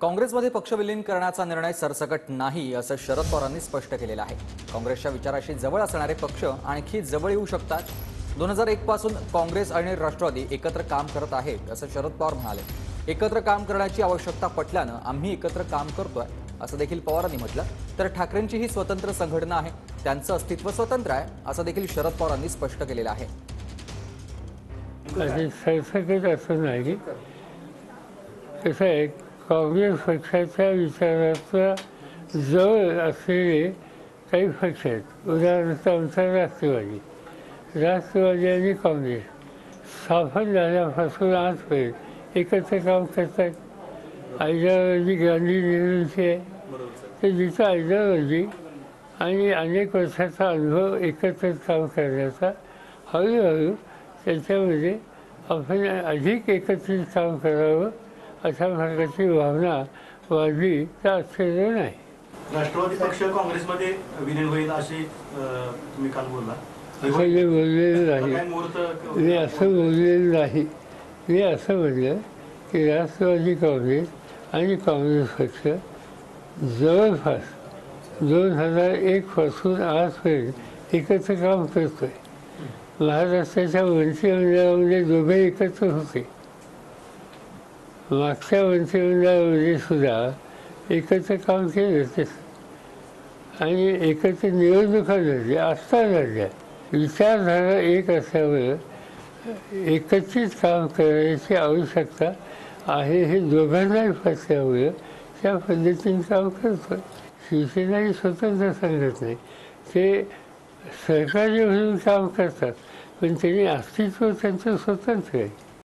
काँग्रेसमध्ये पक्ष विलीन करण्याचा निर्णय सरसकट नाही असं शरद पवारांनी स्पष्ट केलेलं आहे। काँग्रेसच्या विचाराशी जवळ असणारे पक्ष आणखी जवळ येऊ शकतात। 2001 पासून काँग्रेस आणि राष्ट्रवादी एकत्र काम करत आहेत असं शरद पवार म्हणाले। एकत्र काम करण्याची आवश्यकता पटल्यानं आम्ही एकत्र काम करतोय असं देखील पवारांनी म्हटलं। तर ठाकरेंची ही स्वतंत्र संघटना आहे, त्यांचं अस्तित्व स्वतंत्र आहे असं देखील शरद पवारांनी स्पष्ट केलेलं आहे। सरसकट असं नाही, कसं आहे, काँग्रेस पक्षाच्या विचाराचा जवळ असलेले काही पक्ष आहेत। उदाहरणार्थ आमचा राष्ट्रवादी आणि काँग्रेस स्थापन झाल्यापासून आजपर्यंत एकत्र काम करतात। आयडिओलॉजी गांधी नेहरूंची आहे, तर जिथं आयडिओलॉजी आणि अनेक वर्षाचा अनुभव एकत्र काम करण्याचा, हळूहळू त्याच्यामध्ये आपण अधिक एकत्रित काम करावं अशा प्रकारची भावना वाढली तर आश्चर्य नाही। राष्ट्रवादी पक्ष काँग्रेसमध्ये विलीन होईल अशी तुम्ही काल बोलला, असं मी बोललेलं नाही। मी असं बोललेलं नाही। मी असं म्हटलं की राष्ट्रवादी काँग्रेस आणि काँग्रेस पक्ष जवळपास 2001 पासून आजपर्यंत एकत्र काम करतोय। महाराष्ट्राच्या मंत्रिमंडळामध्ये दोघे एकत्र होते, मागच्या मंत्रिमंडळामध्ये सुद्धा एकत्र काम केलं ते, आणि एकत्र निवडणुका लढल्या, आत्ता लढल्या। विचारधारा एक असल्यामुळं एकत्रित काम करण्याची आवश्यकता आहे हे दोघांनाही पटल्यामुळं त्या पद्धतीने काम करतो। शिवसेना ही स्वतंत्र संघटना आहे, ते सरकारी म्हणून काम करतात, पण त्यांनी अस्तित्व त्यांचं स्वतंत्र आहे।